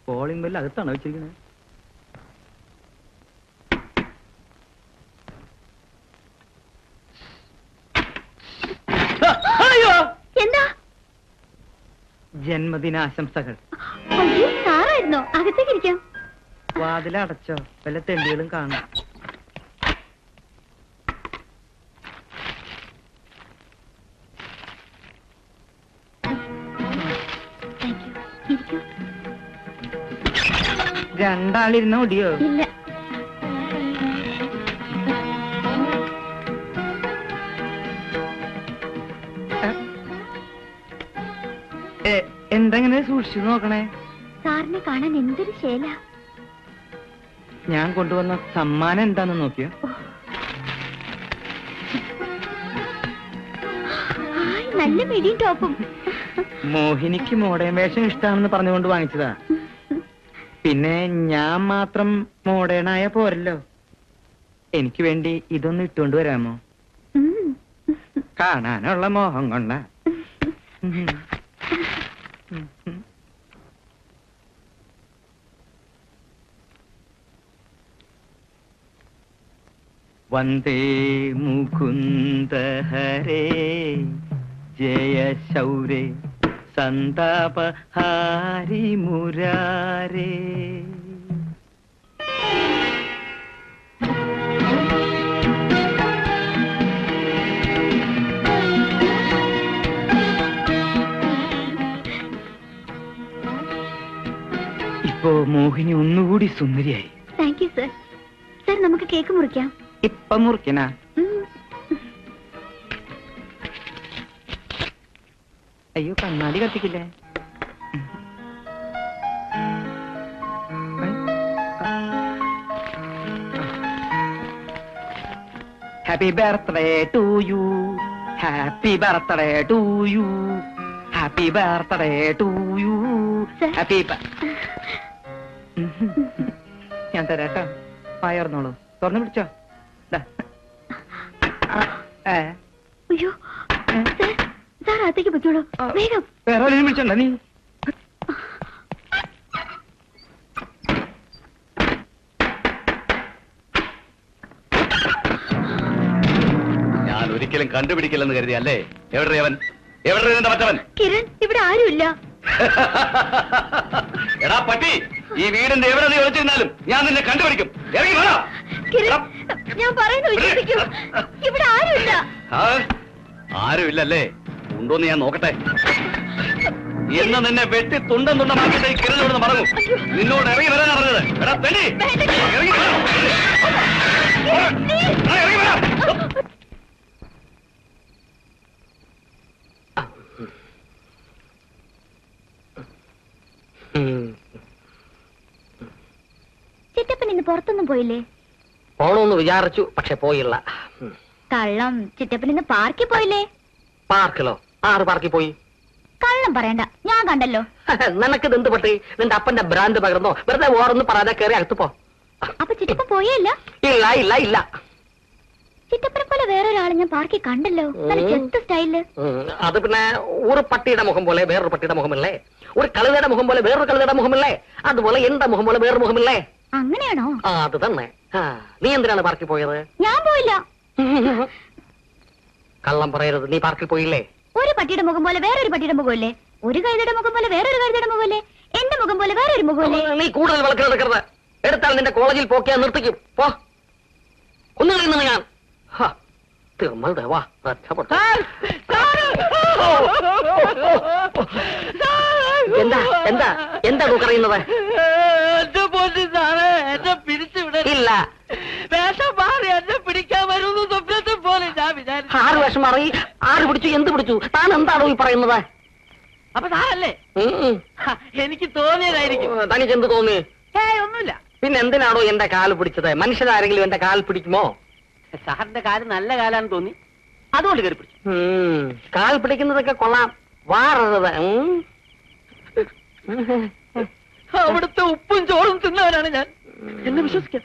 Calling bell അകത്താണോ വെച്ചിരിക്കുന്നത്? എന്താ? ജന്മദിനാശംസകൾ. സാറായിരുന്നോ? അകത്തേക്ക് ഇരിക്കാം. വാതിലടച്ചോ? വല്ല തെണ്ടികളും കാണും. രണ്ടാളിരുന്ന ഒടിയോ? ഇല്ല. എന്തെങ്ങനെ സൂക്ഷിച്ചു നോക്കണേ? സാറിനെ കാണാൻ എന്തൊരു ശേല. ഞാൻ കൊണ്ടുവന്ന സമ്മാനം എന്താന്ന് നോക്കിയോ? നല്ല മിടിയും ടോപ്പും. മോഹിനിക്ക് മോഡേൺ വേഷം ഇഷ്ടാണെന്ന് പറഞ്ഞുകൊണ്ട് വാങ്ങിച്ചതാ. പിന്നെ ഞാൻ മാത്രം മോഡേണായ പോരല്ലോ. എനിക്ക് വേണ്ടി ഇതൊന്ന് ഇട്ടുകൊണ്ട് വരാമോ? കാണാനുള്ള മോഹം കൊണ്ട. വന്ദേ മുകുന്ദ ഹരേ ജയ ശൗരേ സന്താപഹാരി മുരാരേ. ഇപ്പോ മോഹിനി ഒന്നുകൂടി സുന്ദരിയായി. Thank you sir. സർ, നമുക്ക് കേക്ക് മുറിക്കാം. ഇപ്പൊ മുറിക്കനാ? അയ്യോ, കണ്ണാടി കത്തിക്കില്ലേ? Happy birthday to you, happy birthday to you, happy birthday to you, happy. ഞാൻ തരാട്ടോ. പായർന്നോളൂ. തുറന്നു പിടിച്ചോ. അയ്യോ, സാർ അകത്തേക്ക് പൊയ്ക്കോളൂ. വേഗം. വേറെ ആരെയും വിളിച്ചോണ്ട നീ? ഞാൻ ഒരിക്കലും കണ്ടുപിടിക്കില്ലെന്ന് കരുതി അല്ലേ? എവിടെ അവൻ? എവിടെ മറ്റവൻ? കിരൺ, ഇവിടെ ആരുമില്ല. എടാ പട്ടി, ഈ വീടിന്റെ എവിടെ നീ ഒളിച്ചിരുന്നാലും ഞാൻ നിന്നെ കണ്ടുപിടിക്കും. ഇറങ്ങി വേണം. കിരൺ, ഞാൻ പറയുന്നു വിശ്വസിക്കൂ. ഇവിടെ ആരുമില്ല. ആരുമില്ലല്ലേ? ഉണ്ടോന്ന് ഞാൻ നോക്കട്ടെ. എന്ന് നിന്നെ വെട്ടി തുണ്ടം തുണ്ടമാക്കിയിട്ട് ഈ കിരണിനോട് മറങ്ങും. നിന്നോട് ഇറങ്ങി വരാൻ പറഞ്ഞത്. എടാ പെണ്ണി, ഇറങ്ങി വരാം. ഇറങ്ങി വരാം. ചിറ്റപ്പൻ ഇന്ന് പുറത്തൊന്നും പോയില്ലേ? പോണോന്ന് വിചാരിച്ചു, പക്ഷെ പോയില്ല. കള്ളം. ചിറ്റപ്പൻ ഇന്ന് പാർക്കിൽ പോയില്ലേ? പാർക്കിലോ? ആറ് പാർക്കിൽ പോയി? കള്ളം പറയണ്ട, ഞാൻ കണ്ടല്ലോ. നിനക്കിത് എന്ത് പറ്റി? നിന്റെ അപ്പന്റെ ബ്രാൻഡ് പകർന്നോ? വെറുതെ ഓറൊന്നും പറയാതെ കയറി അകത്ത് പോ. അപ്പൊ ചിറ്റപ്പൻ പോയല്ല? ഇല്ല ഇല്ല ഇല്ല. ചിറ്റപ്പനെ പോലെ വേറൊരാളെ ഞാൻ പാർക്കിൽ കണ്ടല്ലോ. നല്ല ചെത്ത സ്റ്റൈല്. അത് പിന്നെ ഒരു പട്ടിയുടെ മുഖം പോലെ വേറൊരു പട്ടിയുടെ മുഖമല്ലേ? ഒരു കഴുതയുടെ മുഖം പോലെ വേറൊരു കഴുതയുടെ മുഖമല്ലേ? അതുപോലെ എന്റെ മുഖം പോലെ വേറൊരു മുഖമില്ലേ? അങ്ങനെയാണോ? അത് തന്നെ. നീ എന്തിനാണ് പാർക്കിൽ പോയത്? ഞാൻ പോയില്ല. കള്ളം പറയരുത്. നീ പാർക്കിൽ പോയില്ലേ? ഒരു പട്ടിയുടെ മുഖം പോലെ വേറൊരു പട്ടിയുടെ മുഖമല്ലേ? ഒരു കഴുതയുടെ മുഖം പോലെ വേറൊരു കഴുതയുടെ മുഖമല്ലേ? എന്റെ മുഖം പോലെ വേറൊരു മുഖമല്ലേ? നീ കൂടുതൽ വിളക്കെടുക്കരുത്. എടുത്താൽ നിന്റെ കോളേജിൽ പോക്കിയാൽ നിർത്തിക്കും. പോ. ഒന്നു കഴിയുന്നു ഞാൻ. തിരുമൽ ദേവാ, രക്ഷപ്പെട്ടു. എന്താ എന്താ എന്താ പറയുന്നത്? എന്നെ പിടിച്ചുവിട. ഇല്ല, വേഷം മാറി എന്നെ പിടിക്കാൻ വരുന്നു സ്വപ്നത്തിൽ പോലെ ഞാൻ വിചാരിച്ചു. ആറ് വേഷം മാറി? ആര് പിടിച്ചു? എന്ത് പിടിച്ചു? താൻ എന്താണോ ഈ പറയുന്നത്? അപ്പൊ താനല്ലേ? എനിക്ക് തോന്നിയതായിരിക്കും. തനിക്ക് എന്ത് തോന്നി? ഒന്നുമില്ല. പിന്നെ എന്തിനാണോ എന്റെ കാല് പിടിച്ചത്? മനുഷ്യരാരെങ്കിലും എന്റെ കാൽ പിടിക്കുമോ? സാറിന്റെ കാല് നല്ല കാലാന്ന് തോന്നി, അതുകൊണ്ട് കയറി പിടിച്ചു. കാൽ പിടിക്കുന്നതൊക്കെ കൊള്ളാം. വാറത് അവിടുത്തെ ഉപ്പും ചോറും തിന്നവനാണ് ഞാൻ. എന്നെ വിശ്വസിക്കാം.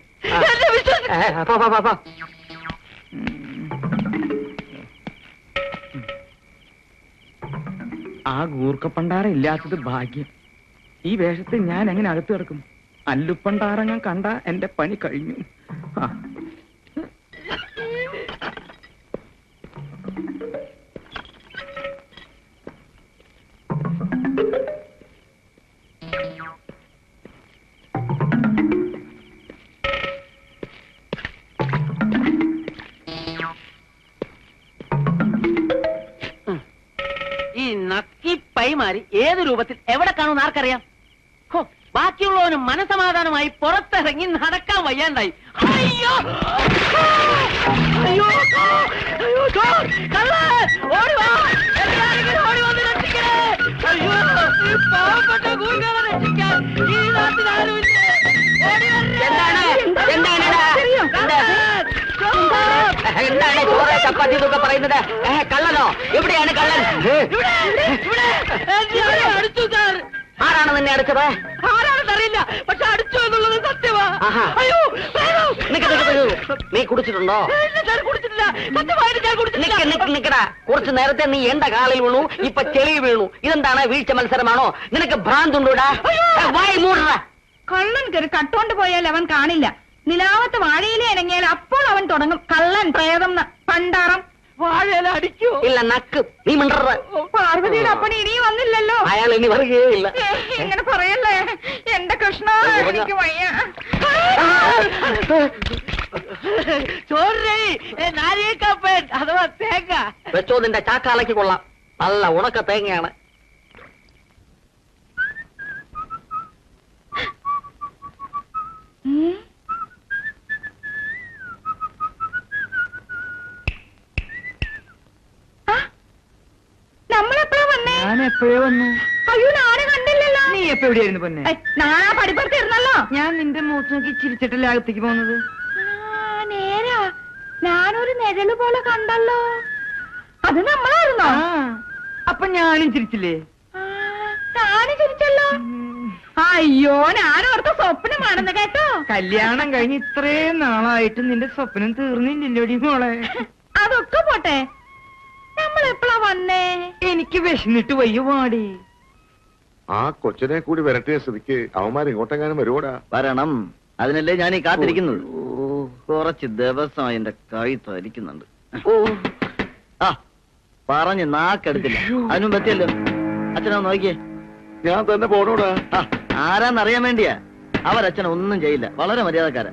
ആ ഗൂർക്കപ്പണ്ടാറ ഇല്ലാത്തത് ഭാഗ്യം. ഈ വേഷത്തിൽ ഞാൻ എങ്ങനെ അകത്ത് കിടക്കും? അല്ലുപ്പണ്ടാറങ്ങൻ കണ്ട എന്റെ പണി കഴിഞ്ഞു. ആ. ഈ നക്കി പൈമാരി ഏത് രൂപത്തിൽ എവിടെ കാണുമെന്ന് ആർക്കറിയാം? ഹോ, ബാക്കിയുള്ളവനും മനസമാധാനമായി പുറത്തിറങ്ങി നടക്കാൻ വയ്യാണ്ടായി. അയ്യോ അയ്യോ അയ്യോ, കള്ളൻ! ഓടി വാ! എല്ലാവരും ഓടി വന്ന് രക്ഷിക്കണേ! അയ്യോ, ഈ പാവപ്പെട്ട ഗൂർഖകളെ രക്ഷിക്കാൻ ഈ നാട്ടിൽ ആരുമില്ലേ? ഓടി വരണേ! എന്താണ് ചോറ് ചപ്പാത്തി എന്നൊക്കെ പറയുന്നത്? കള്ളനോ? എവിടെയാണ് കള്ളൻ? ഇവിടെ ഇവിടെ എന്നെ അടിച്ചു സാർ. ആരാണ് നിന്നെ അടിച്ചത്? ആരാണെന്ന് അറിയില്ല, പക്ഷെ അടിച്ചു എന്നുള്ളത് സത്യമാ. ആഹാ. അയ്യോ വേണോ? നീ കുടിച്ചിട്ടുണ്ടോ? ഇല്ല സാർ, കുടിച്ചിട്ടില്ല. സത്യമായിട്ട് ഞാൻ കുടിച്ചിട്ടില്ല. നിക്കടാ, കുറച്ച് നേരത്തെ നീ എന്റെ കാലിൽ വീണു, ഇപ്പൊ ചെളി വീണു. ഇതെന്താണ്, വീഴ്ച മത്സരമാണോ? നിനക്ക് ഭ്രാന്തുണ്ടോടാ? വായി മൂടടാ. കള്ളൻ കയറി കട്ടോണ്ട് പോയാൽ അവൻ കാണില്ല. നിലാവത്ത് വാഴയിലെ ഇണങ്ങിയാൽ അപ്പോൾ അവൻ തുടങ്ങും കള്ളൻ പ്രേതം പണ്ടാറം. വാഴയില അടിക്കോ? ഇല്ല, നക്ക്. നീ മിണ്ടറ. പാർവതിയുടെ അപ്പണി ഇനിയും വന്നില്ലല്ലോ. അയാൾ ഇനി വരികയില്ല. ഇങ്ങനെ പറയല്ലേ എന്റെ കൃഷ്ണ, എനിക്ക് വയ്യ. ചോറേ നാരികപ്പൻ അഥവാ തേങ്ങ വെച്ചോ, നിന്റെ ചാക്കാലയ്ക്ക് കൊള്ളാം. നല്ല ഉണക്ക തേങ്ങയാണ്. നമ്മളെപ്പോഴാ വന്നേ? ഞാൻ എപ്പോഴേ വന്നു. അയ്യോ, ഞാന് കണ്ടില്ലല്ലോ. നീ എപ്പോ എവിടെയായിരുന്നു പൊന്നെ? നാളെ പടിപ്പുറത്തിരുന്നല്ലോ. ഞാൻ നിന്റെ മുഖത്ത് നോക്കി ചിരിച്ചിട്ടല്ലേ അകത്തേക്ക് പോകുന്നത്. നേരാ, ഞാനൊരു നിഴല് പോലെ കണ്ടല്ലോ. അത് നമ്മളായിരുന്നോ? അപ്പൊ ഞാനും ചിരിച്ചില്ലേ? ഞാന് ചിരിച്ചല്ലോ. അയ്യോ, ഞാനോർത്ത സ്വപ്നമാണെന്ന് കേട്ടോ. കല്യാണം കഴിഞ്ഞ് ഇത്രയും നാളായിട്ട് നിന്റെ സ്വപ്നം തീർന്നില്ലല്ലോടി മോളെ. അതൊക്കെ പോട്ടെ, നമ്മൾ എപ്പോഴാ വന്നേ? എനിക്ക് വിശന്നിട്ട് വയ്യ പാടി. ആ കൊച്ചിനെ കൂടി വരട്ടിയ സ്ഥിതിക്ക് അവന്മാർ ഇങ്ങോട്ടെങ്ങാനും വരുവോടാ? വരണം, അതിനല്ലേ ഞാൻ ഈ കാത്തിരിക്കുന്നത്. കുറച്ച് ദിവസമായി എന്റെ കൈ തരിക്കുന്നുണ്ട്. ആ പറഞ്ഞ് നാക്കെടുത്തില്ല. അതിനും പറ്റിയല്ലോ. അച്ഛനോ നോക്കിയേ. ഞാൻ തന്നെ പോണോടാ. ആ ആരാന്നറിയാൻ വേണ്ടിയാ. അവരച്ഛനെ ഒന്നും ചെയ്യില്ല, വളരെ മര്യാദക്കാരാ.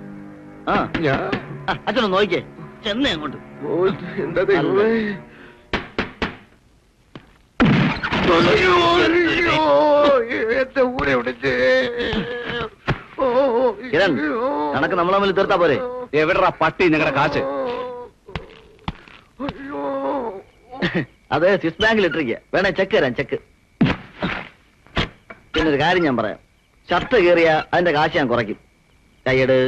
ആ ഞാൻ അച്ഛനോ നോക്കിയേ. ചെന്നേ അങ്ങോട്ട്. എന്താ ദൈവമേ. അയ്യോ, അയ്യോ, എന്റെ ഊരെ വിളിച്ചേ. കിരൺ, കണക്ക് നമ്മൾ തമ്മിൽ തീർത്താ പോരെ. എവിടെടാ പട്ടി നിങ്ങളുടെ കാശ്? അത് സ്വിസ് ബാങ്കിൽ ഇട്ടിരിക്കുക. വേണേ ചെക്ക് തരാം, ചെക്ക്. പിന്നൊരു കാര്യം ഞാൻ പറയാം. ഷർട്ട് കീറിയ അതിന്റെ കാശ് ഞാൻ കുറയ്ക്കും. കൈയ്യട്.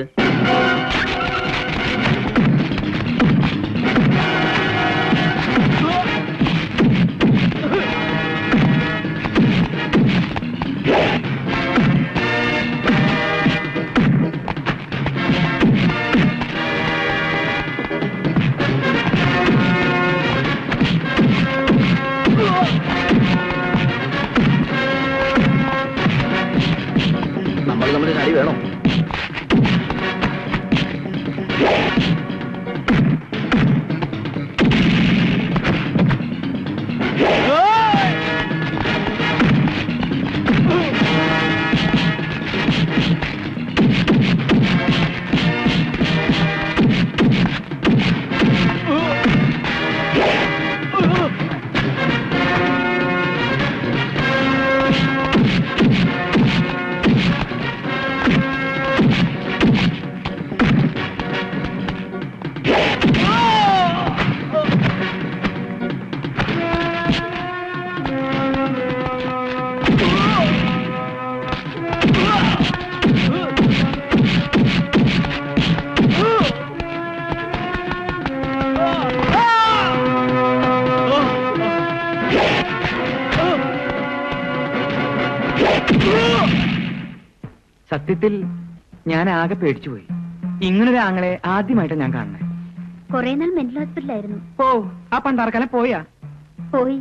നമ്മൾ നമ്മുടെ അടി വേണം. സത്യത്തിൽ ഞാൻ ആകെ പേടിച്ചുപോയി. ഇങ്ങനൊരു ആങ്ങളെ ആദ്യമായിട്ടാണ് ഞാൻ കാണുന്നത്. കൊറേ നാൾ മെന്റൽ ഹോസ്പിറ്റലായിരുന്നു. ഓ, ആ പണ്ടാർക്കാലം പോയാ? പോയി.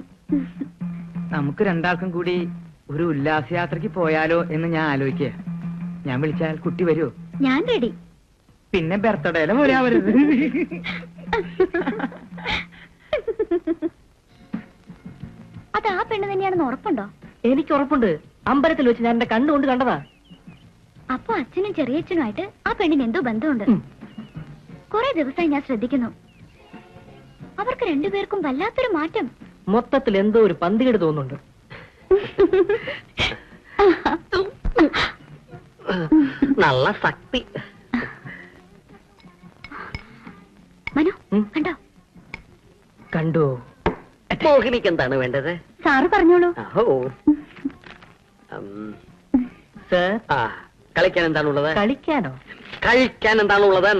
നമുക്ക് രണ്ടാൾക്കും കൂടി ഒരു ഉല്ലാസയാത്രക്ക് പോയാലോ എന്ന് ഞാൻ ആലോചിക്കുക. ഞാൻ വിളിച്ചാൽ കുട്ടി വരുമോ? ഞാൻ റെഡി. പിന്നെ ബർത്ത്ഡേയിലും വരാവരുത്. അത് ആ പെണ്ണ് തന്നെയാണെന്ന് ഉറപ്പുണ്ടോ? എനിക്ക് ഉറപ്പുണ്ട്. അമ്പലത്തിൽ വെച്ച് ഞാൻ എന്റെ കണ്ണുകൊണ്ട് കണ്ടതാ. അപ്പൊ അച്ഛനും ചെറിയച്ഛനുമായിട്ട് ആ പെണ്ണിന് എന്തോ ബന്ധമുണ്ട്. കുറെ ദിവസമായി ഞാൻ ശ്രദ്ധിക്കുന്നു. അവർക്ക് രണ്ടുപേർക്കും വല്ലാത്തൊരു മാറ്റം. മൊത്തത്തിൽ എന്തോ ഒരു പന്തികേട് തോന്നുന്നുണ്ട്. നല്ല ശക്തി. മനു കണ്ടോ? കണ്ടു. മോഹിനിക്ക് എന്താണ് വേണ്ടത്? സാറ് പറഞ്ഞോളൂ. ഓ സർ, ആ കളിക്കാൻ എന്താണുള്ളത്? കളിക്കാനോ? കഴിക്കാൻ എന്താണുള്ളത്?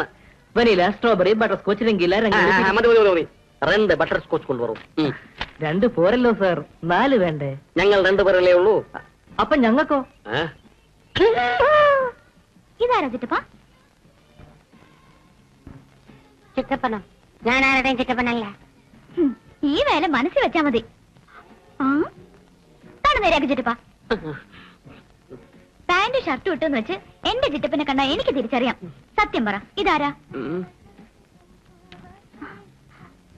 Vanilla, strawberry, butter scotch, Rangeela, മതി മതി മതി. 2 ബട്ടർ സ്കോച്ച് കൊണ്ടുവരും. 2 പോരല്ലോ സർ, 4 വേണ്ടേ? ഞങ്ങൾ 2 പേരല്ലേ ഉള്ളൂ. അപ്പൊ ഞങ്ങൾക്കോ? ഇതാരാ ചിറ്റപ്പ? ചിറ്റപ്പനോ? ഞാൻ ആരുടെയും ചിറ്റപ്പനല്ല. ഈ വേല മനസ്സിൽ വെച്ചാ മതി. താണ് നേരാക്കി ചിറ്റപ്പ. പാന്റ് ഷർട്ട് ഇട്ടെന്ന് വെച്ച് എന്റെ ചിറ്റപ്പനെ കണ്ടാ എനിക്ക് തിരിച്ചറിയാം. സത്യം പറ, ഇതാരാ?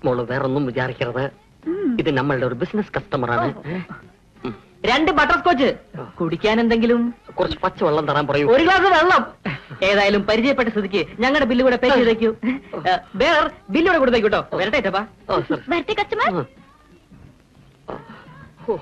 മോള് വേറൊന്നും വിചാരിക്കരുത്. ഇത് നമ്മളുടെ ഒരു ബിസിനസ് കസ്റ്റമറാണ്. 2 ബട്ടർ സ്കോച്ച്. കുടിക്കാൻ എന്തെങ്കിലും? കുറച്ച് പച്ചവെള്ളം തരാൻ പറയൂ. 1 ഗ്ലാസ് വെള്ളം. ഏതായാലും പരിചയപ്പെട്ട സ്ഥിതിക്ക് ഞങ്ങളുടെ ബില്ല് കൂടെ പേ ചെയ്തേക്കൂ. വേറെ ബില്ല് കൂടെ കൊടുത്തേക്കൂട്ടോ. വരട്ടെ ഏട്ടപ്പാ. വരട്ടെ കസ്റ്റമർ. ഓ